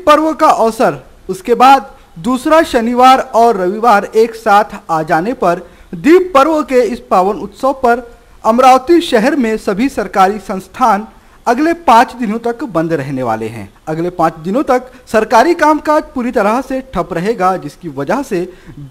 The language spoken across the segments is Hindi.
पर्व का अवसर उसके बाद दूसरा शनिवार और रविवार एक साथ आ जाने पर दीप पर्व के इस पावन उत्सव पर अमरावती शहर में सभी सरकारी संस्थान अगले 5 दिनों तक बंद रहने वाले हैं। अगले 5 दिनों तक सरकारी कामकाज पूरी तरह से ठप रहेगा, जिसकी वजह से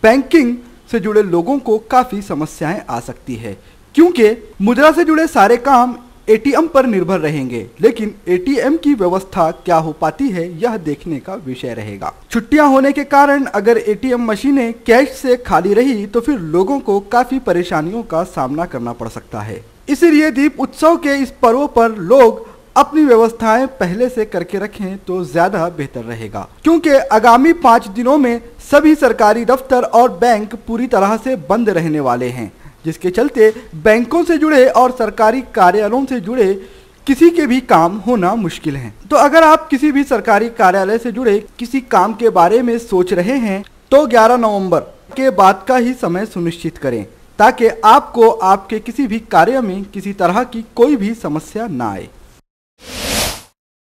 बैंकिंग से जुड़े लोगों को काफ़ी समस्याएं आ सकती है, क्योंकि मुद्रा से जुड़े सारे काम एटीएम पर निर्भर रहेंगे। लेकिन एटीएम की व्यवस्था क्या हो पाती है, यह देखने का विषय रहेगा। छुट्टियां होने के कारण अगर एटीएम मशीनें कैश से खाली रही तो फिर लोगों को काफ़ी परेशानियों का सामना करना पड़ सकता है। इसीलिए दीप उत्सव के इस पर्व पर लोग अपनी व्यवस्थाएं पहले से करके रखें तो ज्यादा बेहतर रहेगा, क्योंकि आगामी 5 दिनों में सभी सरकारी दफ्तर और बैंक पूरी तरह से बंद रहने वाले हैं, जिसके चलते बैंकों से जुड़े और सरकारी कार्यालयों से जुड़े किसी के भी काम होना मुश्किल है। तो अगर आप किसी भी सरकारी कार्यालय से जुड़े किसी काम के बारे में सोच रहे हैं तो 11 नवंबर के बाद का ही समय सुनिश्चित करें, ताकि आपको आपके किसी भी कार्य में किसी तरह की कोई भी समस्या न आए।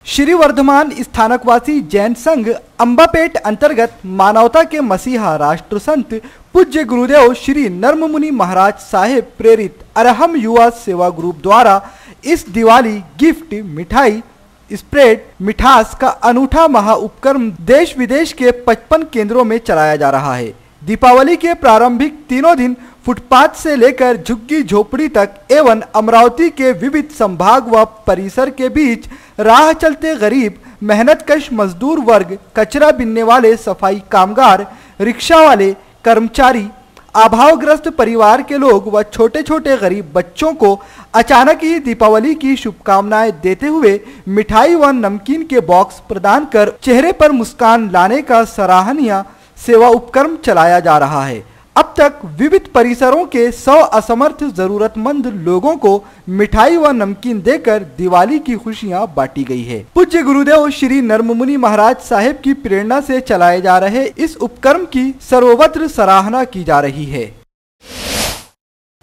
श्री वर्धमान स्थानकवासी जैन संघ अंबापेट अंतर्गत मानवता के मसीहा राष्ट्र संत पूज्य गुरुदेव श्री नर्ममुनि महाराज साहेब प्रेरित अरहम युवा सेवा ग्रुप द्वारा इस दिवाली गिफ्ट, मिठाई, स्प्रेड, मिठास का अनूठा महा उपक्रम देश विदेश के 55 केंद्रों में चलाया जा रहा है। दीपावली के प्रारंभिक 3 दिन फुटपाथ से लेकर झुग्गी झोपड़ी तक एवं अमरावती के विविध संभाग व परिसर के बीच राह चलते गरीब, मेहनतकश मजदूर वर्ग, कचरा बीनने वाले सफाई कामगार, रिक्शा वाले, कर्मचारी, अभावग्रस्त परिवार के लोग व छोटे छोटे गरीब बच्चों को अचानक ही दीपावली की शुभकामनाएं देते हुए मिठाई व नमकीन के बॉक्स प्रदान कर चेहरे पर मुस्कान लाने का सराहनीय सेवा उपक्रम चलाया जा रहा है। अब तक विविध परिसरों के 100 असमर्थ जरूरतमंद लोगों को मिठाई व नमकीन देकर दिवाली की खुशियां बांटी गई है। पूज्य गुरुदेव श्री नर्ममुनि महाराज साहेब की प्रेरणा से चलाए जा रहे इस उपक्रम की सर्वत्र सराहना की जा रही है।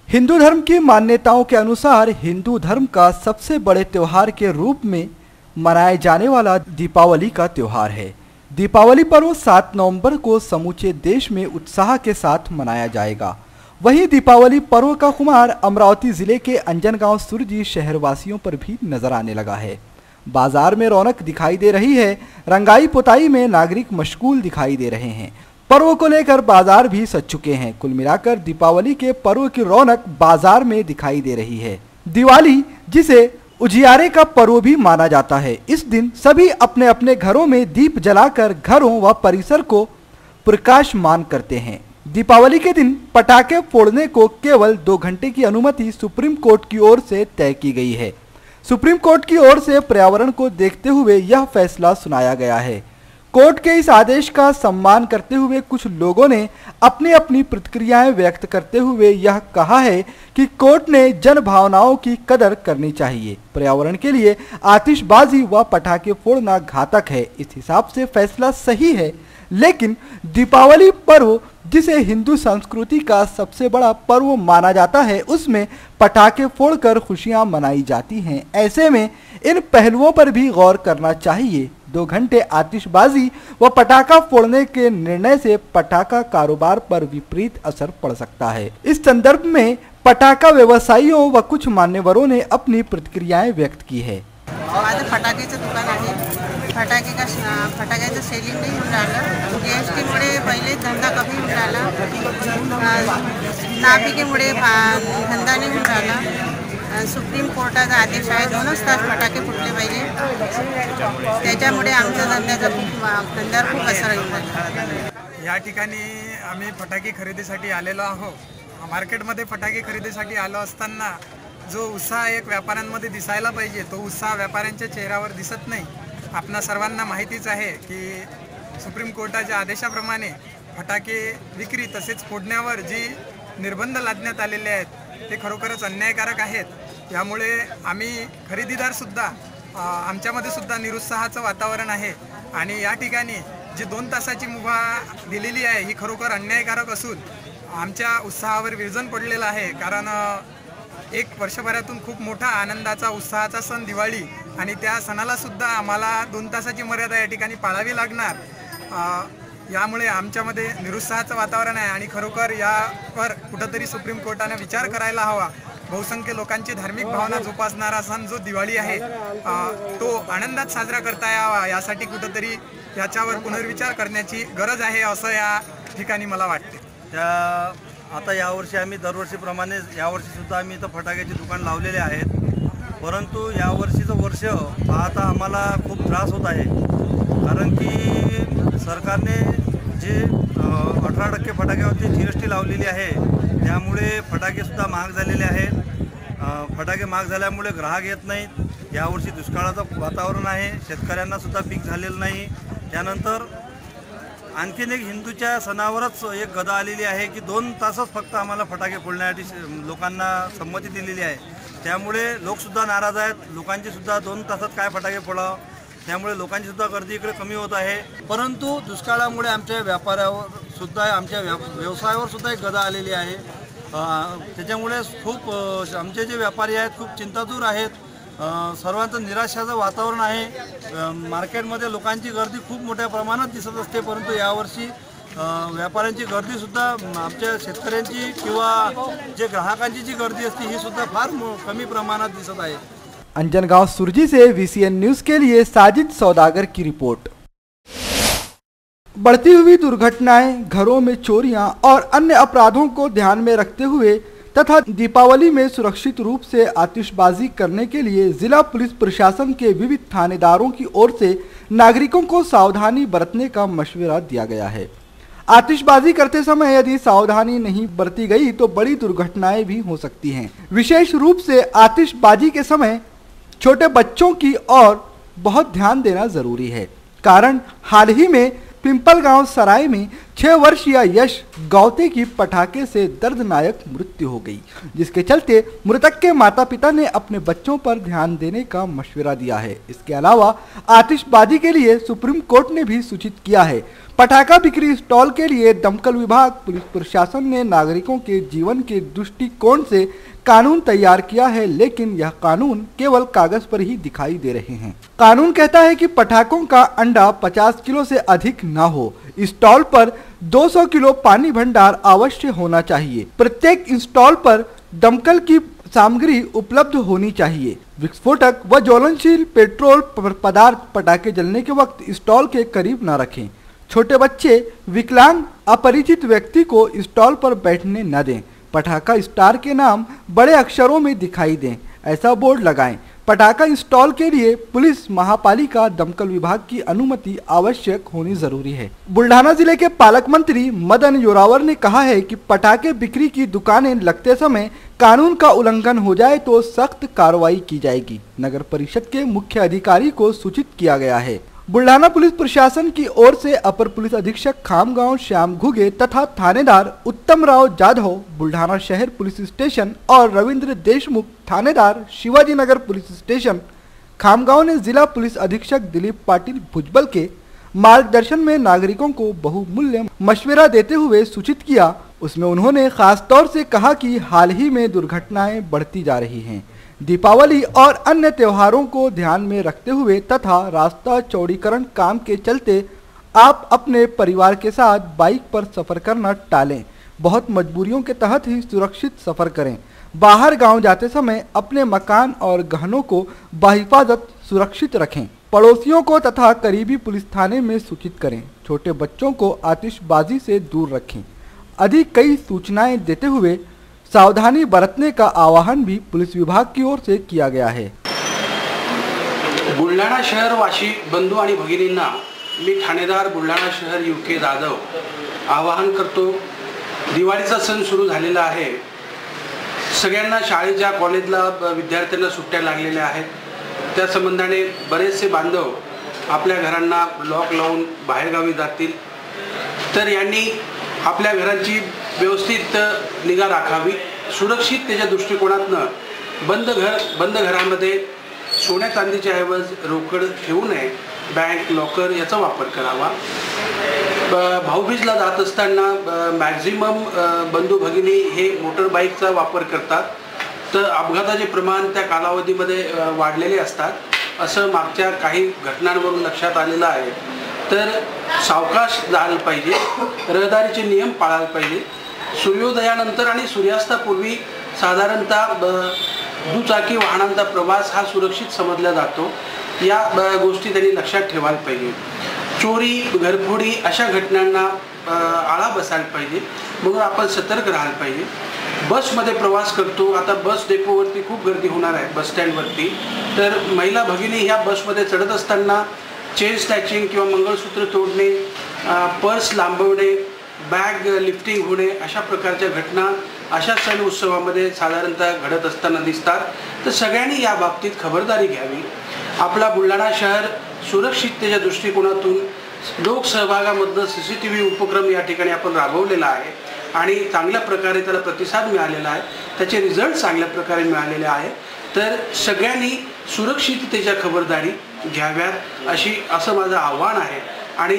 हिंदू धर्म की मान्यताओं के अनुसार हिंदू धर्म का सबसे बड़े त्योहार के रूप में मनाए जाने वाला दीपावली का त्योहार है। दीपावली पर्व 7 नवंबर को समूचे देश में उत्साह के साथ मनाया जाएगा। वहीं दीपावली पर्व का खुमार अमरावती जिले के अंजनगांव सुरजी शहरवासियों पर भी नजर आने लगा है। बाजार में रौनक दिखाई दे रही है। रंगाई पुताई में नागरिक मशगूल दिखाई दे रहे हैं। पर्व को लेकर बाजार भी सज चुके हैं। कुल मिलाकर दीपावली के पर्व की रौनक बाजार में दिखाई दे रही है। दिवाली, जिसे उजियारे का पर्व भी माना जाता है, इस दिन सभी अपने अपने घरों में दीप जलाकर घरों व परिसर को प्रकाशमान करते हैं। दीपावली के दिन पटाखे फोड़ने को केवल 2 घंटे की अनुमति सुप्रीम कोर्ट की ओर से तय की गई है। सुप्रीम कोर्ट की ओर से पर्यावरण को देखते हुए यह फैसला सुनाया गया है। कोर्ट के इस आदेश का सम्मान करते हुए कुछ लोगों ने अपनी अपनी प्रतिक्रियाएं व्यक्त करते हुए यह कहा है कि कोर्ट ने जन भावनाओं की कदर करनी चाहिए। पर्यावरण के लिए आतिशबाजी व पटाखे फोड़ना घातक है, इस हिसाब से फैसला सही है। लेकिन दीपावली पर्व, जिसे हिंदू संस्कृति का सबसे बड़ा पर्व माना जाता है, उसमें पटाखे फोड़कर खुशियां मनाई जाती हैं। ऐसे में इन पहलुओं पर भी गौर करना चाहिए। 2 घंटे आतिशबाजी व पटाखा फोड़ने के निर्णय से पटाखा कारोबार पर विपरीत असर पड़ सकता है। इस संदर्भ में पटाखा व्यवसायियों व कुछ मान्यवरों ने अपनी प्रतिक्रियाएं व्यक्त की है। माझं फटाक्याचं दुकान आहे। फटाक्याचं सेलिंग नाही होऊन राहिलं। जीएसटीमुळे पहिले धंदा कमी होऊन राहिला। नाभिकेमुळे धंदा नाही होऊन राहिला। सुप्रीम कोर्टाचा आदेश आहे 2च तास फटाके फुटले पाहिजे। त्याच्यामुळे आमच्या धंद्यावर खूप असर होईल। या ठिकाणी आम्ही फटाके खरेदीसाठी आलेलो आहोत। मार्केटमध्ये फटाके खरेदीसाठी आलो असताना जो उत्साह एक व्यापाऱ्यांमध्ये दिसायला पाहिजे, तो उत्साह व्यापाऱ्यांच्या चेहऱ्यावर दिसत नाही। आपणा सर्वांना माहितीच आहे की सुप्रीम कोर्टाच्या आदेशाप्रमाणे फटाके विक्री तसेच फोडण्यावर जी निर्बंध लादण्यात आलेले आहेत ते खरोखरच अन्यायकारक आहेत। यामुळे आम्ही खरेदीदारसुद्धा आमच्यामध्ये सुद्धा निरुत्साहाचं वातावरण आहे आणि या ठिकाणी जी 2 तासाची मुभा दिलेली आहे ही खरोखर अन्यायकारक असून आमच्या उत्साहावर विरजण पडलेलं आहे। कारण एक वर्षभरातून खूप मोठा आनंदाचा उत्साहाचा सण दिवाळी आणि त्या सणाला सुद्धा आम्हाला 2 तासाची मर्यादा या ठिकाणी पाळावी लागणार। यामुळे आमच्यामध्ये निरुत्साहाचं वातावरण आहे आणि खरोखर यावर कुठंतरी सुप्रीम कोर्टाने विचार करायला हवा। बहुसंख्य लोकांची धार्मिक भावना जोपासणारा सण जो दिवाळी आहे तो आनंदात साजरा करता यावा, यासाठी कुठंतरी याच्यावर पुनर्विचार करण्याची गरज आहे असं या ठिकाणी मला वाटते। आता यावर्षी आम्ही दरवर्षीप्रमाणे यावर्षीसुद्धा आम्ही इथं फटाक्याची दुकान लावलेले आहेत, परंतु यावर्षीचं वर्ष पाहता आम्हाला खूप त्रास होत आहे, कारण की सरकारने जे 18% फटाक्यावरती GST लावलेली आहे, त्यामुळे फटाकेसुद्धा महाग झालेले आहेत। फटाके महाग झाल्यामुळे ग्राहक येत नाहीत। यावर्षी दुष्काळाचं वातावरण आहे, शेतकऱ्यांनासुद्धा पीक झालेलं नाही। त्यानंतर आणखीन एक हिंदूच्या सणावरच एक गदा आलेली आहे की 2 तासच फक्त आम्हाला फटाके फोडण्यासाठी लोकांना संमती दिलेली आहे, त्यामुळे लोकसुद्धा नाराज आहेत। लोकांचीसुद्धा 2 तासात काय फटाके फोडावं, त्यामुळे लोकांचीसुद्धा गर्दी इकडे कमी होत आहे। परंतु दुष्काळामुळे आमच्या व्यापारावर सुद्धा आमच्या व्यवसायावर सुद्धा एक गदा आलेली आहे। त्याच्यामुळे खूप आमचे जे व्यापारी आहेत खूप चिंतातूर आहेत। सर्वांचं निराशाचं वातावरण आहे। मार्केटमध्ये लोकांची गर्दी खूप मोठ्या प्रमाणात दिसत असते, परंतु यावर्षी व्यापाऱ्यांची गर्दीसुद्धा आमच्या शेतकऱ्यांची किंवा जे ग्राहकांची जी गर्दी असते ही सुद्धा फार कमी प्रमाणात दिसत आहे। अंजनगांव सुरजी से VCN न्यूज के लिए साजिद सौदागर की रिपोर्ट। बढ़ती हुई दुर्घटनाएं, घरों में चोरियां और अन्य अपराधों को ध्यान में रखते हुए तथा दीपावली में सुरक्षित रूप से आतिशबाजी करने के लिए जिला पुलिस प्रशासन के विविध थानेदारों की ओर से नागरिकों को सावधानी बरतने का मशवरा दिया गया है। आतिशबाजी करते समय यदि सावधानी नहीं बरती गई तो बड़ी दुर्घटनाएं भी हो सकती हैं। विशेष रूप से आतिशबाजी के समय छोटे बच्चों की ओर बहुत ध्यान देना जरूरी है, कारण हाल ही में पिंपलगांव सराय में 6 वर्षीय यश गौते की पटाखे से दर्दनाक मृत्यु हो गई, जिसके चलते मृतक के माता पिता ने अपने बच्चों पर ध्यान देने का मशवरा दिया है। इसके अलावा आतिशबाजी के लिए सुप्रीम कोर्ट ने भी सूचित किया है। पटाखा बिक्री स्टॉल के लिए दमकल विभाग, पुलिस प्रशासन ने नागरिकों के जीवन के दृष्टिकोण से कानून तैयार किया है, लेकिन यह कानून केवल कागज पर ही दिखाई दे रहे हैं। कानून कहता है कि पटाखों का अंडा 50 किलो से अधिक न हो। स्टॉल पर 200 किलो पानी भंडार अवश्य होना चाहिए। प्रत्येक स्टॉल पर दमकल की सामग्री उपलब्ध होनी चाहिए। विस्फोटक व ज्वलनशील पेट्रोल पदार्थ पटाखे जलने के वक्त स्टॉल के करीब न रखें। छोटे बच्चे, विकलांग, अपरिचित व्यक्ति को स्टॉल पर बैठने न दें। पटाखा स्टार के नाम बड़े अक्षरों में दिखाई दें, ऐसा बोर्ड लगाएं। पटाखा इंस्टॉल के लिए पुलिस, महापालिका, दमकल विभाग की अनुमति आवश्यक होनी जरूरी है। बुल्ढाना जिले के पालक मंत्री मदन योरावर ने कहा है कि पटाखे बिक्री की दुकानें लगते समय कानून का उल्लंघन हो जाए तो सख्त कार्रवाई की जाएगी। नगर परिषद के मुख्य अधिकारी को सूचित किया गया है। बुल्ढाना पुलिस प्रशासन की ओर से अपर पुलिस अधीक्षक खामगांव श्याम घुगे तथा थानेदार उत्तम राव जाधव बुल्ढाना शहर पुलिस स्टेशन और रविंद्र देशमुख थानेदार शिवाजी नगर पुलिस स्टेशन खामगांव ने जिला पुलिस अधीक्षक दिलीप पाटिल भुजबल के मार्गदर्शन में नागरिकों को बहुमूल्य मशवरा देते हुए सूचित किया। उसमें उन्होंने खास तौर से कहा कि हाल ही में दुर्घटनाएं बढ़ती जा रही हैं। दीपावली और अन्य त्योहारों को ध्यान में रखते हुए तथा रास्ता चौड़ीकरण काम के चलते आप अपने परिवार के साथ बाइक पर सफर करना टालें। बहुत मजबूरियों के तहत ही सुरक्षित सफर करें। बाहर गांव जाते समय अपने मकान और गहनों को बाहिफाजत सुरक्षित रखें। पड़ोसियों को तथा करीबी पुलिस थाने में सूचित करें। छोटे बच्चों को आतिशबाजी से दूर रखें। अधिक कई सूचनाएं देते हुए सावधानी बरतने का आह्वान भी पुलिस विभाग की ओर से किया गया है। बुलढाणा शहरवासी बंधू आणि भगिनींना मी ठाणेदार बुलढाणा शहर UK जाधव आवाहन करतो। दिवाळीचा सण सुरू झालेला आहे। सगळ्यांना शाळेच्या कॉलेजला विद्यार्थ्यांना सुट्ट्या लागलेल्या आहेत। त्या संबंधाने बरेचसे बांधव आपल्या घरांना लॉक लावून बाहेरगावी जातील, तर यांनी आपल्या घरांची व्यवस्थित निगा राखावी। सुरक्षिततेच्या दृष्टिकोनातनं बंद घरामध्ये सोन्या चांदीच्या ऐवज रोकड ठेवू नये, बँक लॉकर याचा वापर करावा। भाऊबीजला जात असताना मॅक्झिमम बंधू भगिनी हे मोटर बाईकचा वापर करतात, तर अपघाताचे प्रमाण त्या कालावधीमध्ये वाढलेले असतात असं मागच्या काही घटनांवरून लक्षात आलेलं आहे। तर सावकाश जायला पाहिजे, रहदारीचे नियम पाळायला पाहिजे। सूर्योदयानंतर आणि सूर्यास्तापूर्वी साधारणतः दुचाकी वाहनांचा प्रवास हा सुरक्षित समजला जातो, या गोष्टी त्यांनी लक्षात ठेवायला पाहिजे। चोरी, घरफोडी अशा घटनांना आळा बसायला पाहिजे, म्हणून आपण सतर्क राहायला पाहिजे। बसमध्ये प्रवास करतो, आता बस डेपोवरती खूप गर्दी होणार आहे, बस स्टँडवरती। तर महिला भगिनी ह्या बसमध्ये चढत असताना चेन स्नॅचिंग किंवा मंगळसूत्र तोडणे, पर्स लांबवणे, बॅग लिफ्टिंग होणे अशा प्रकारच्या घटना अशा सण उत्सवामध्ये साधारणतः घडत असताना दिसतात। तर सगळ्यांनी या बाबतीत खबरदारी घ्यावी। आपला बुलढाणा शहर सुरक्षिततेच्या दृष्टिकोनातून लोकसहभागामधलं CCTV उपक्रम या ठिकाणी आपण राबवलेला आहे आणि चांगल्या प्रकारे त्याला प्रतिसाद मिळालेला आहे, त्याचे रिझल्ट चांगल्या प्रकारे मिळालेले आहे। तर सगळ्यांनी सुरक्षिततेच्या खबरदारी घ्याव्यात असं माझं आव्हान आहे आणि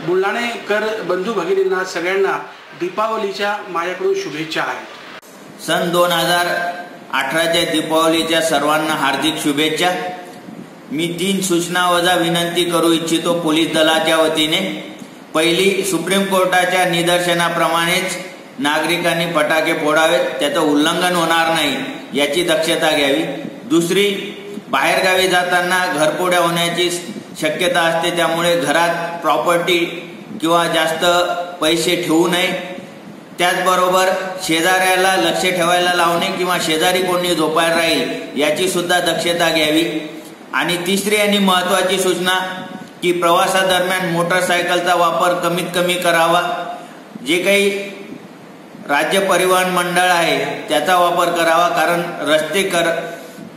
बुलढाणेकर बंधू भगिनींना सगळ्यांना दीपावलीच्या माझ्याकडून शुभेच्छा आहेत। सन 2018च्या दीपावलीच्या सर्वांना हार्दिक शुभेच्छा। मी 3 सूचना वजा विनंती करू इच्छितो पोलीस दलाच्या वतीने। पहिली, सुप्रीम कोर्टाच्या निदर्शनाप्रमाणेच नागरिकांनी फटाके फोडावेत, त्याचं उल्लंघन होणार नाही याची दक्षता घ्यावी। दुसरी, बाहेरगावी जाताना घरफोड्या होण्याची शक्यता असते, त्यामुळे घरात प्रॉपर्टी किंवा जास्त पैसे ठेवू नये। त्याचबरोबर शेजाऱ्याला लक्ष ठेवायला लावणे किंवा शेजारी कोणी झोपायला राहील याची सुद्धा दक्षता घ्यावी। आणि तिसरी आणि महत्त्वाची सूचना की प्रवासादरम्यान मोटरसायकलचा वापर कमीत कमी करावा। जे काही राज्य परिवहन मंडळ आहे त्याचा वापर करावा, कारण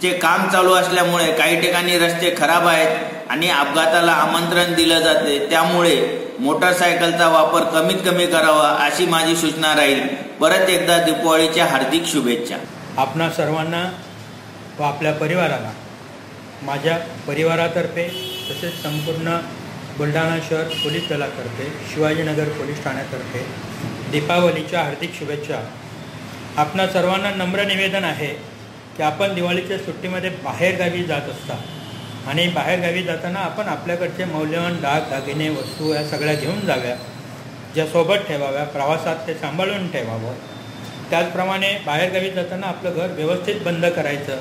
चे काम चालू असल्यामुळे काही ठिकाणी रस्ते खराब आहेत आणि अपघाताला आमंत्रण दिलं जाते, त्यामुळे मोटरसायकलचा वापर कमीत कमी करावा अशी माझी सूचना राहील। परत एकदा दीपावलीच्या हार्दिक शुभेच्छा। आपणा सर्वांना व आपल्या परिवाराला माझ्या परिवारातर्फे तसेच संपूर्ण बुलढाणा शहर पोलीस दलातर्फे, शिवाजीनगर पोलीस ठाण्यातर्फे दीपावलीच्या हार्दिक शुभेच्छा। आपणा सर्वांना नम्र निवेदन आहे की आपण दिवाळीच्या सुट्टीमध्ये बाहेरगावी जात असता आणि बाहेरगावी जाताना आपण आपल्याकडचे मौल्यवान दागिने वस्तू या सगळ्या घेऊन जाव्या, ज्या सोबत ठेवाव्या, प्रवासात ते सांभाळून ठेवावं। त्याचप्रमाणे बाहेरगावी जाताना आपलं घर व्यवस्थित बंद करायचं।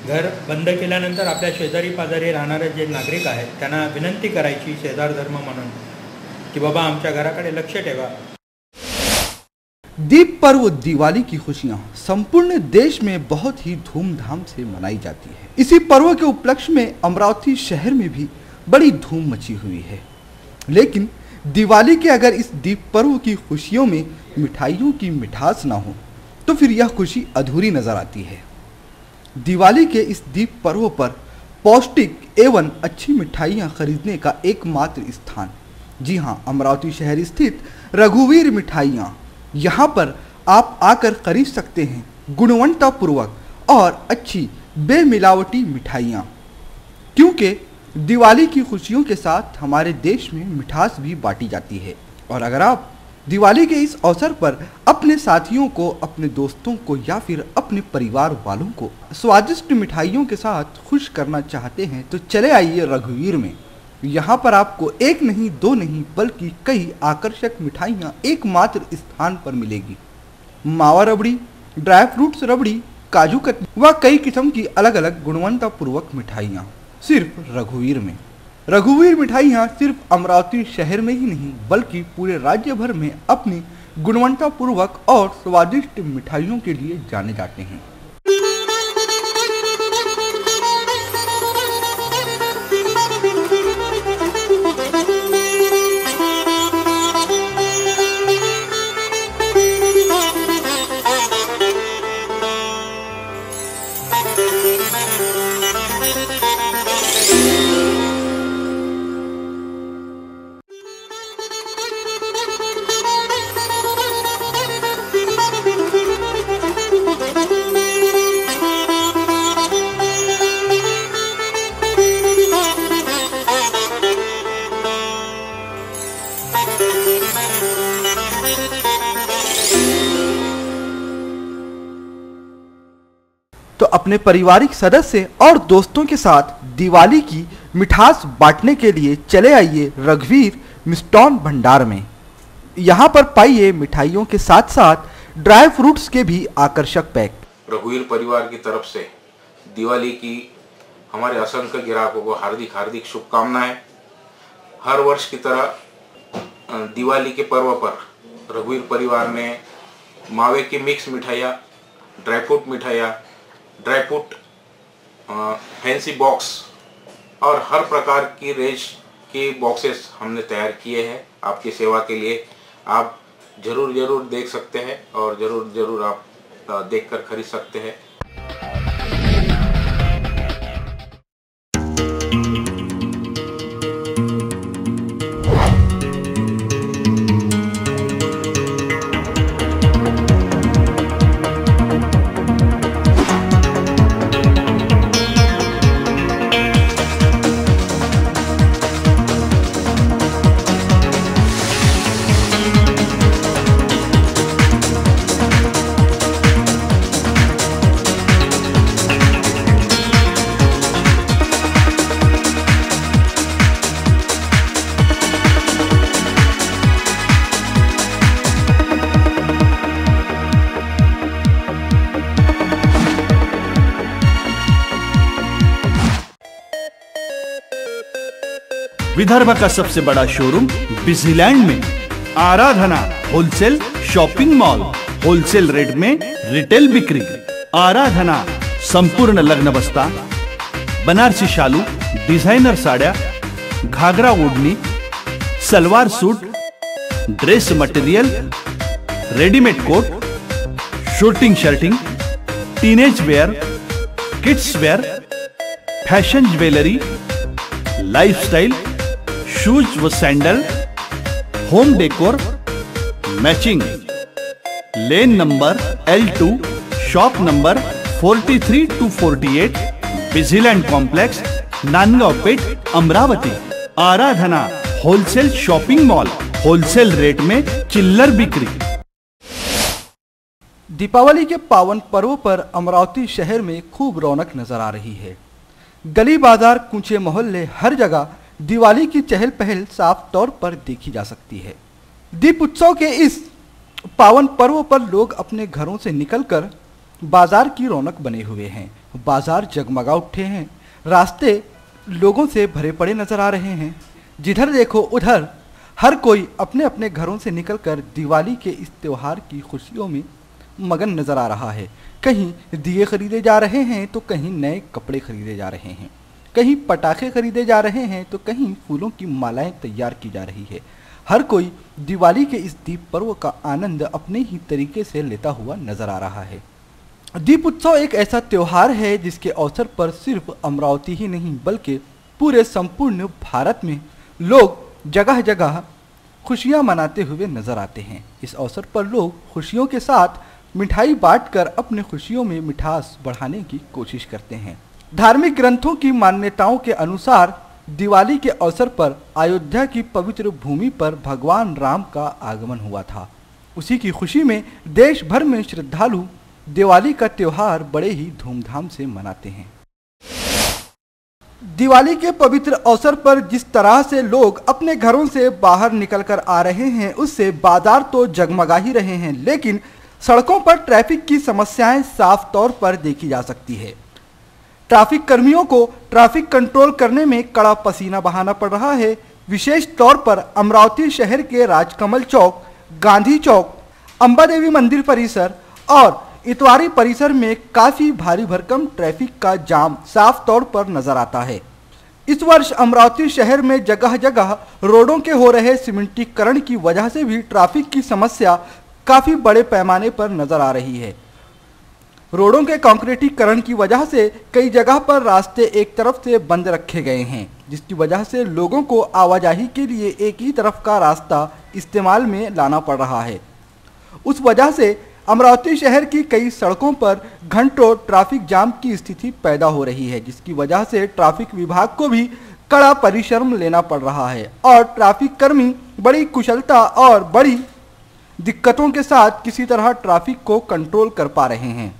घर बंद केल्यानंतर आपल्या शेजारी पाजारी राहणारे जे नागरिक आहेत त्यांना विनंती करायची शेजार धर्म म्हणून कि बाबा आमच्या घराकडे लक्ष ठेवा। दीप पर्व दिवाली की खुशियां संपूर्ण देश में बहुत ही धूमधाम से मनाई जाती है। इसी पर्व के उपलक्ष्य में अमरावती शहर में भी बड़ी धूम मची हुई है। लेकिन दिवाली के अगर इस दीप पर्व की खुशियों में मिठाइयों की मिठास ना हो तो फिर यह खुशी अधूरी नजर आती है। दिवाली के इस दीप पर्व पर पौष्टिक एवं अच्छी मिठाइयाँ खरीदने का एकमात्र स्थान, जी हाँ, अमरावती शहर स्थित रघुवीर मिठाइयाँ। यहाँ पर आप आकर खरीद सकते हैं गुणवत्तापूर्वक और अच्छी बेमिलावटी मिठाइयाँ, क्योंकि दिवाली की खुशियों के साथ हमारे देश में मिठास भी बांटी जाती है। और अगर आप दिवाली के इस अवसर पर अपने साथियों को, अपने दोस्तों को या फिर अपने परिवार वालों को स्वादिष्ट मिठाइयों के साथ खुश करना चाहते हैं तो चले आइए रघुवीर में। यहाँ पर आपको एक नहीं, दो नहीं, बल्कि कई आकर्षक मिठाइयाँ एकमात्र स्थान पर मिलेगी। मावा रबड़ी, ड्राई फ्रूट्स रबड़ी, काजू कतली व कई किस्म की अलग अलग गुणवत्तापूर्वक मिठाइयाँ सिर्फ रघुवीर में। रघुवीर मिठाइयाँ सिर्फ अमरावती शहर में ही नहीं बल्कि पूरे राज्य भर में अपनी गुणवत्तापूर्वक और स्वादिष्ट मिठाइयों के लिए जाने जाते हैं। अपने पारिवारिक सदस्य और दोस्तों के साथ दिवाली की मिठास बांटने के लिए चले आइए रघुवीर मिष्ठान भंडार में। यहाँ पर पाइए मिठाइयों के साथ साथ ड्राई फ्रूट्स के भी आकर्षक पैक। रघुवीर परिवार की तरफ से दिवाली की हमारे असंख्य ग्राहकों को हार्दिक हार्दिक शुभकामनाएं। हर वर्ष की तरह दिवाली के पर्व पर रघुवीर परिवार ने मावे की मिक्स मिठाइयाँ, ड्राई फ्रूट फैंसी बॉक्स और हर प्रकार की रेंज के बॉक्सेस हमने तैयार किए हैं आपकी सेवा के लिए। आप जरूर देख सकते हैं और जरूर आप देखकर खरीद सकते हैं। विदर्भ का सबसे बड़ा शोरूम बिजीलैंड में Aradhana wholesale shopping mall, wholesale rate में रिटेल बिक्री। आराधना संपूर्ण लग्न बस्ता, बनारसी शालू, डिझायनर साड्या, घागरा ओढणी, salwar suit, dress material, readymade coat, suiting shirting, teenage wear, kids wear, fashion jewellery, lifestyle, shoes व sandal, home decor, matching. Lane number L2, shop number 43 to 48, Busyland complex, Nandgaon Peth, Amravati. Aradhana wholesale shopping mall, wholesale rate में चिल्लर बिक्री। दीपावली के पावन पर्व पर अमरावती शहर में खूब रौनक नजर आ रही है। गली बाजार, कूचे मोहल्ले, हर जगह दिवाली की चहल पहल साफ तौर पर देखी जा सकती है। दीप उत्सव के इस पावन पर्व पर लोग अपने घरों से निकलकर बाजार की रौनक बने हुए हैं। बाजार जगमगा उठे हैं, रास्ते लोगों से भरे पड़े नजर आ रहे हैं। जिधर देखो उधर हर कोई अपने अपने घरों से निकलकर दिवाली के इस त्योहार की खुशियों में मगन नजर आ रहा है। कहीं दिए खरीदे जा रहे हैं तो कहीं नए कपड़े खरीदे जा रहे हैं, कहीं पटाखे खरीदे जा रहे हैं तो कहीं फूलों की मालाएं तैयार की जा रही है। हर कोई दिवाली के इस दीप पर्व का आनंद अपने ही तरीके से लेता हुआ नजर आ रहा है। दीप उत्सव एक ऐसा त्योहार है जिसके अवसर पर सिर्फ अमरावती ही नहीं बल्कि पूरे संपूर्ण भारत में लोग जगह जगह खुशियां मनाते हुए नजर आते हैं। इस अवसर पर लोग खुशियों के साथ मिठाई बांटकर अपने खुशियों में मिठास बढ़ाने की कोशिश करते हैं। धार्मिक ग्रंथों की मान्यताओं के अनुसार दिवाली के अवसर पर अयोध्या की पवित्र भूमि पर भगवान राम का आगमन हुआ था। उसी की खुशी में देश भर में श्रद्धालु दिवाली का त्योहार बड़े ही धूमधाम से मनाते हैं। दिवाली के पवित्र अवसर पर जिस तरह से लोग अपने घरों से बाहर निकलकर आ रहे हैं उससे बाजार तो जगमगा ही रहे हैं, लेकिन सड़कों पर ट्रैफिक की समस्याएं साफ तौर पर देखी जा सकती है। ट्रैफिक कर्मियों को ट्रैफिक कंट्रोल करने में कड़ा पसीना बहाना पड़ रहा है। विशेष तौर पर अमरावती शहर के राजकमल चौक, गांधी चौक, अंबा देवी मंदिर परिसर और इतवारी परिसर में काफी भारी भरकम ट्रैफिक का जाम साफ तौर पर नजर आता है। इस वर्ष अमरावती शहर में जगह जगह रोडों के हो रहे सीमेंटीकरण की वजह से भी ट्रैफिक की समस्या काफी बड़े पैमाने पर नजर आ रही है। रोडों के कंक्रीटीकरण की वजह से कई जगह पर रास्ते एक तरफ से बंद रखे गए हैं, जिसकी वजह से लोगों को आवाजाही के लिए एक ही तरफ का रास्ता इस्तेमाल में लाना पड़ रहा है। उस वजह से अमरावती शहर की कई सड़कों पर घंटों ट्रैफिक जाम की स्थिति पैदा हो रही है, जिसकी वजह से ट्रैफिक विभाग को भी कड़ा परिश्रम लेना पड़ रहा है और ट्रैफिक कर्मी बड़ी कुशलता और बड़ी दिक्कतों के साथ किसी तरह ट्रैफिक को कंट्रोल कर पा रहे हैं।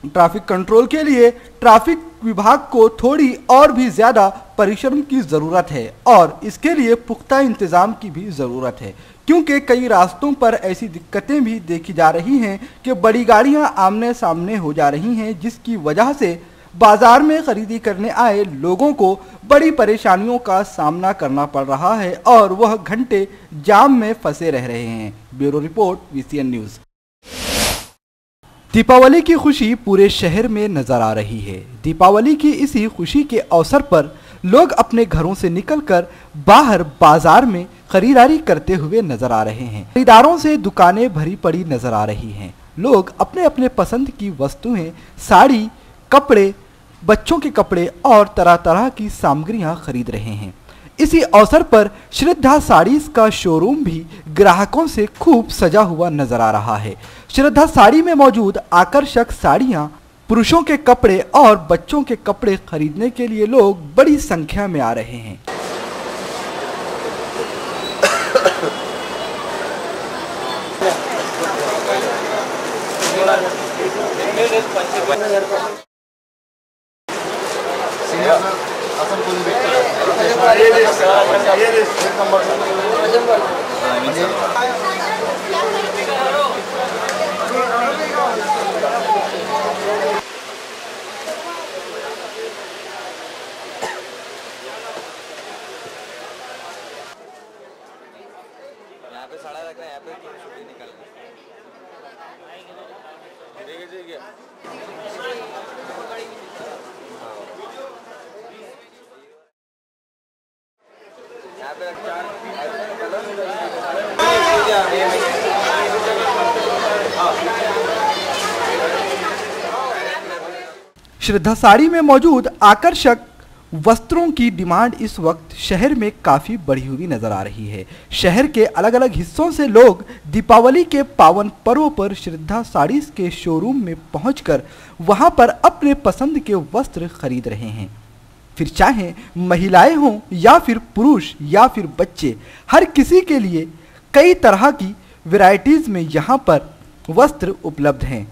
ट्रैफिक कंट्रोल के लिए ट्रैफिक विभाग को थोड़ी और भी ज्यादा परिश्रम की जरूरत है और इसके लिए पुख्ता इंतजाम की भी जरूरत है, क्योंकि कई रास्तों पर ऐसी दिक्कतें भी देखी जा रही हैं कि बड़ी गाड़ियां आमने सामने हो जा रही हैं, जिसकी वजह से बाजार में खरीदी करने आए लोगों को बड़ी परेशानियों का सामना करना पड़ रहा है और वह घंटे जाम में फंसे रह रहे हैं। Bureau report, VCN news. Deepavali की खुशी पूरे शहर में नजर आ रही है। दीपावली की इसी खुशी के अवसर पर लोग अपने घरों से निकलकर बाहर बाजार में खरीदारी करते हुए नजर आ रहे हैं। खरीदारों से दुकानें भरी पड़ी नजर आ रही हैं। लोग अपने अपने पसंद की वस्तुएं, साड़ी, कपड़े, बच्चों के कपड़े और तरह तरह की सामग्रियां खरीद रहे हैं। इसी अवसर पर श्रद्धा साड़ीज का शोरूम भी ग्राहकों से खूब सजा हुआ नजर आ रहा है। श्रद्धा साड़ी में मौजूद आकर्षक साड़ियां, पुरुषों के कपड़े और बच्चों के कपड़े खरीदने के लिए लोग बड़ी संख्या में आ रहे हैं। यहाँ पे साड़ा रखना है, यहाँ पे छुट्टी निकालना यहाँ पे श्रद्धा साड़ी में मौजूद आकर्षक वस्त्रों की डिमांड इस वक्त शहर में काफी बढ़ी हुई नजर आ रही है। शहर के अलग अलग हिस्सों से लोग दीपावली के पावन पर्व पर श्रद्धा साड़ीज के शोरूम में पहुंचकर वहां पर अपने पसंद के वस्त्र खरीद रहे हैं। फिर चाहे महिलाएं हों या फिर पुरुष या फिर बच्चे, हर किसी के लिए कई तरह की वैरायटीज में यहां पर वस्त्र उपलब्ध हैं।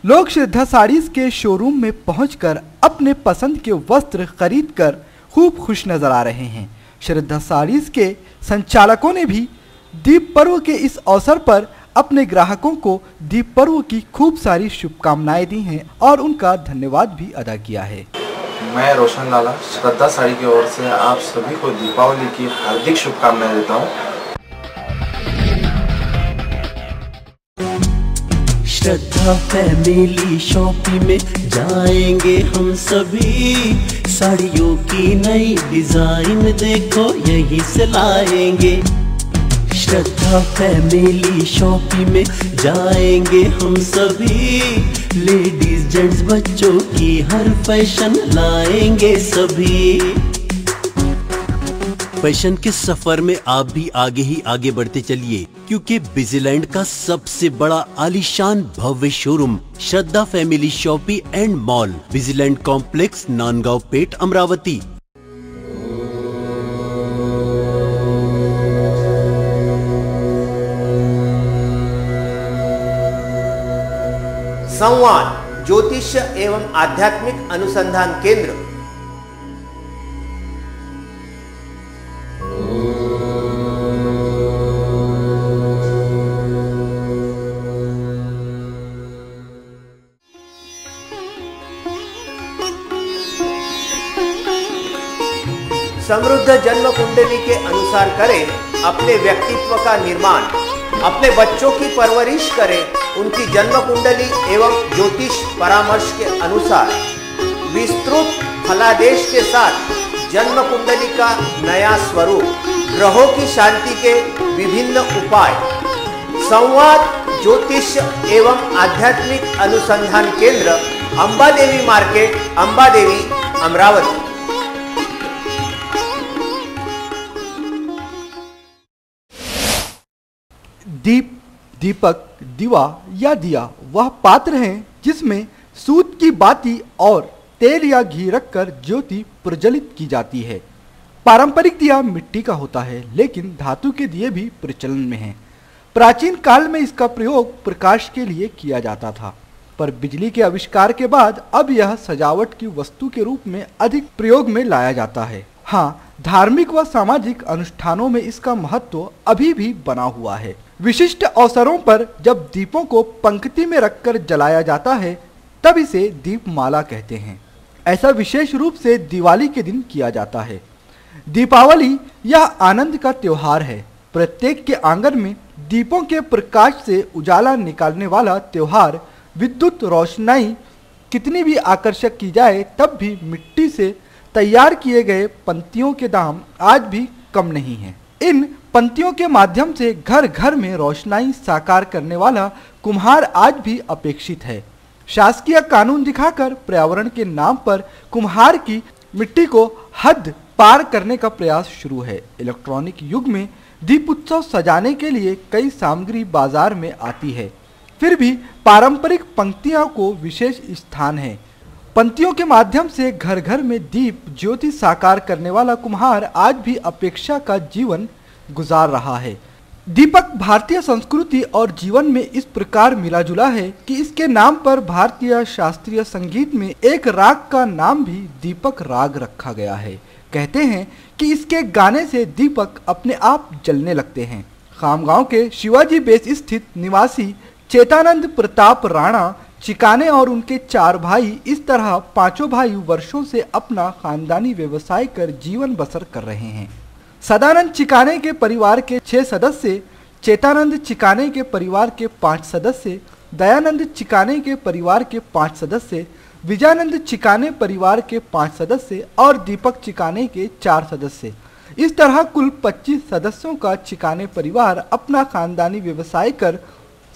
लोग श्रद्धा साड़ीज के शोरूम में पहुंचकर अपने पसंद के वस्त्र खरीदकर खूब खुश नजर आ रहे हैं। श्रद्धा साड़ीज के संचालकों ने भी दीप पर्व के इस अवसर पर अपने ग्राहकों को दीप पर्व की खूब सारी शुभकामनाएं दी हैं और उनका धन्यवाद भी अदा किया है। मैं रोशन लाला श्रद्धा साड़ी की ओर से आप सभी को दीपावली की हार्दिक शुभकामनाएं देता हूँ। श्रद्धा फैमिली शॉपिंग में जाएंगे हम सभी, साड़ियों की नई डिजाइन देखो यहीं से लाएंगे। श्रद्धा फैमिली शॉपिंग में जाएंगे हम सभी, लेडीज जेंट्स बच्चों की हर फैशन लाएंगे सभी। फैशन के सफर में आप भी आगे ही आगे बढ़ते चलिए, क्योंकि बिजीलैंड का सबसे बड़ा आलीशान भव्य showroom Shraddha family shopping and mall, Busyland complex, Nandgaon Peth, Amravati. संवाद ज्योतिष्य एवं आध्यात्मिक अनुसंधान केंद्र। समृद्ध जन्म कुंडली के अनुसार करें अपने व्यक्तित्व का निर्माण, अपने बच्चों की परवरिश करें उनकी जन्म कुंडली एवं ज्योतिष परामर्श के अनुसार। विस्तृत फलादेश के साथ जन्म कुंडली का नया स्वरूप, ग्रहों की शांति के विभिन्न उपाय। संवाद ज्योतिष एवं आध्यात्मिक अनुसंधान केंद्र, अंबादेवी मार्केट, अंबादेवी, अमरावती। दीप, दीपक, दिवा या दिया वह पात्र हैं जिसमें सूत की बाती और तेल या घी रखकर ज्योति प्रज्वलित की जाती है। पारंपरिक दिया मिट्टी का होता है, लेकिन धातु के दिए भी प्रचलन में हैं। प्राचीन काल में इसका प्रयोग प्रकाश के लिए किया जाता था, पर बिजली के आविष्कार के बाद अब यह सजावट की वस्तु के रूप में अधिक प्रयोग में लाया जाता है। हाँ, धार्मिक व सामाजिक अनुष्ठानों में इसका महत्व अभी भी बना हुआ है। विशिष्ट अवसरों पर जब दीपों को पंक्ति में रखकर जलाया जाता है तब इसे दीपमाला कहते हैं। ऐसा विशेष रूप से दिवाली के दिन किया जाता है। दीपावली यह आनंद का त्योहार है। प्रत्येक के आंगन में दीपों के प्रकाश से उजाला निकालने वाला त्योहार। विद्युत रोशनाई कितनी भी आकर्षक की जाए तब भी मिट्टी से तैयार किए गए पंक्तियों के दाम आज भी कम नहीं हैं। इन पंक्तियों के माध्यम से घर घर में रोशनाई साकार करने वाला कुम्हार आज भी अपेक्षित है। शासकीय कानून दिखाकर पर्यावरण के नाम पर कुम्हार की मिट्टी को हद पार करने का प्रयास शुरू है। इलेक्ट्रॉनिक युग में दीप उत्सव सजाने के लिए कई सामग्री बाजार में आती है, फिर भी पारंपरिक पंक्तियों को विशेष स्थान है। पंक्तियों के माध्यम से घर घर में दीप ज्योति साकार करने वाला कुम्हार आज भी अपेक्षा का जीवन गुजार रहा है। दीपक भारतीय संस्कृति और जीवन में इस प्रकार मिला जुला है कि इसके नाम पर भारतीय शास्त्रीय संगीत में एक राग का नाम भी दीपक राग रखा गया है। कहते हैं कि इसके गाने से दीपक अपने आप जलने लगते हैं। खामगांव के शिवाजी बेस स्थित निवासी चेतानंद प्रताप राणा चिकाने और उनके 4 भाई इस तरह 5 भाई वर्षों से अपना खानदानी व्यवसाय कर जीवन बसर कर रहे हैं। सदानंद चिकाने के परिवार के 6 सदस्य, चेतानंद चिकाने के परिवार के 5 सदस्य, दयानंद चिकाने के परिवार के 5 सदस्य, विजयानंद चिकाने परिवार के 5 सदस्य और दीपक चिकाने के 4 सदस्य। इस तरह कुल 25 सदस्यों का चिकाने परिवार अपना खानदानी व्यवसाय कर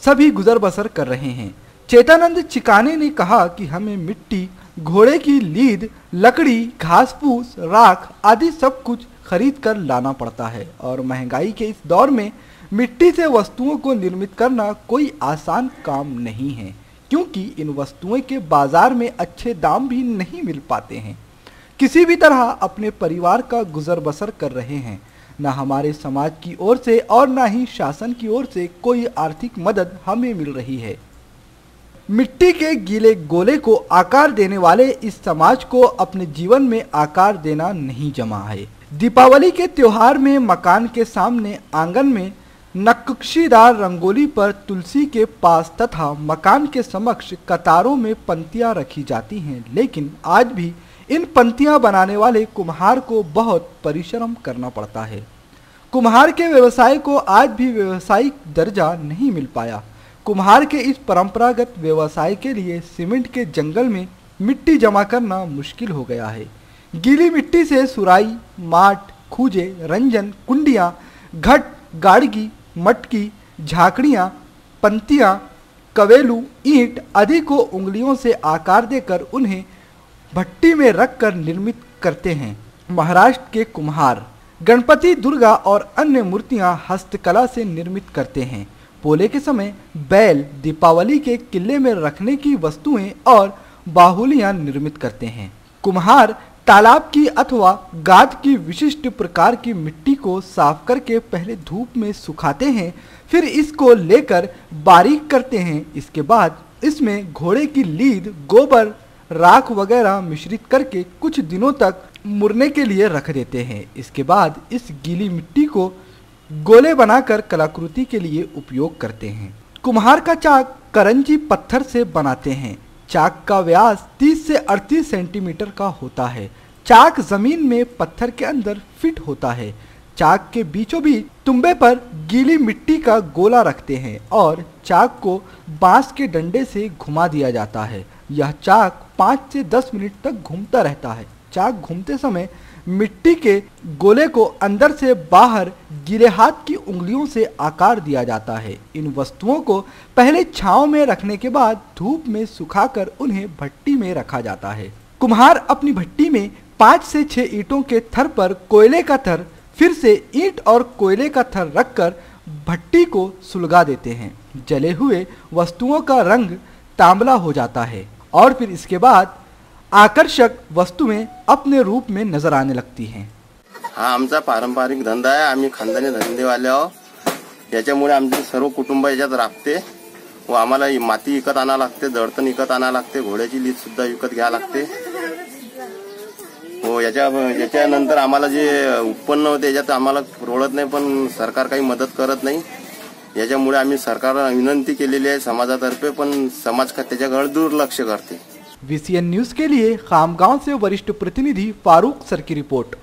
सभी गुजर बसर कर रहे हैं। चेतानंद चिकाने ने कहा कि हमें मिट्टी, घोड़े की लीद, लकड़ी, घास फूस, राख आदि सब कुछ खरीद कर लाना पड़ता है और महंगाई के इस दौर में मिट्टी से वस्तुओं को निर्मित करना कोई आसान काम नहीं है, क्योंकि इन वस्तुओं के बाजार में अच्छे दाम भी नहीं मिल पाते हैं। किसी भी तरह अपने परिवार का गुजर बसर कर रहे हैं। न हमारे समाज की ओर से और न ही शासन की ओर से कोई आर्थिक मदद हमें मिल रही है। मिट्टी के गीले गोले को आकार देने वाले इस समाज को अपने जीवन में आकार देना नहीं जमा है। दीपावली के त्योहार में मकान के सामने आंगन में नक्शीदार रंगोली पर तुलसी के पास तथा मकान के समक्ष कतारों में पंक्तियां रखी जाती हैं, लेकिन आज भी इन पंक्तियां बनाने वाले कुम्हार को बहुत परिश्रम करना पड़ता है। कुम्हार के व्यवसाय को आज भी व्यावसायिक दर्जा नहीं मिल पाया। कुम्हार के इस परंपरागत व्यवसाय के लिए सीमेंट के जंगल में मिट्टी जमा करना मुश्किल हो गया है। गीली मिट्टी से सुराई, माट, खूजे, रंजन, कुंडियाँ, घट, गाड़गी, मटकी, झाकड़ियाँ, पंक्तियाँ, कवेलू, ईंट आदि को उंगलियों से आकार देकर उन्हें भट्टी में रखकर निर्मित करते हैं। महाराष्ट्र के कुम्हार गणपति, दुर्गा और अन्य मूर्तियां हस्तकला से निर्मित करते हैं। पोले के समय बैल, दीपावली के किले में रखने की वस्तुएं और बाहुलियां निर्मित करते हैं। कुम्हार तालाब की अथवा गाद की विशिष्ट प्रकार की मिट्टी को साफ करके पहले धूप में सुखाते हैं, फिर इसको लेकर बारीक करते हैं। इसके बाद इसमें घोड़े की लीद, गोबर, राख वगैरह मिश्रित करके कुछ दिनों तक मुरने के लिए रख देते हैं। इसके बाद इस गीली मिट्टी को गोले बनाकर कलाकृति के लिए उपयोग करते हैं। कुम्हार का चाक करंजी पत्थर से बनाते हैं। चाक का व्यास 30 से 38 सेंटीमीटर का होता है। चाक जमीन में पत्थर के अंदर फिट होता है। चाक के बीचों बीच तुम्बे पर गीली मिट्टी का गोला रखते हैं और चाक को बांस के डंडे से घुमा दिया जाता है। यह चाक 5 से 10 मिनट तक घूमता रहता है। चाक घूमते समय मिट्टी के गोले को अंदर से बाहर गीले हाथ की उंगलियों से आकार दिया जाता है। इन वस्तुओं को पहले छांव में रखने के बाद धूप में सुखाकर उन्हें भट्टी में रखा जाता है। कुम्हार अपनी भट्टी में 5 से 6 ईंटों के थर पर कोयले का थर, फिर से ईंट और कोयले का थर रखकर भट्टी को सुलगा देते हैं। जले हुए वस्तुओं का रंग तांबला हो जाता है और फिर इसके बाद आकर्षक वस्तुएं अपने रूप में नजर आने लगती हैं। हा आमचा पारंपरिक धंदा आहे। आम्ही खानदानी धंदेवाले आहोत। याच्यामुळे आमचे सर्व कुटुंब याच्यात राबते व आम्हाला माती विकत आणावं लागते, जडतण विकत आणावं लागते, घोड्याची लीज सुद्धा विकत घ्यावं लागते हो. याच्यानंतर आम्हाला जे उत्पन्न होते याच्यात आम्हाला परवडत नाही, पण सरकार काही मदत करत नाही. याच्यामुळे आम्ही सरकारला विनंती केलेली आहे समाजातर्फे, पण समाज का त्याच्याकडे दुर्लक्ष करते. VCN न्यूज के लिए खामगांव से वरिष्ठ प्रतिनिधि फारूक सर की रिपोर्ट.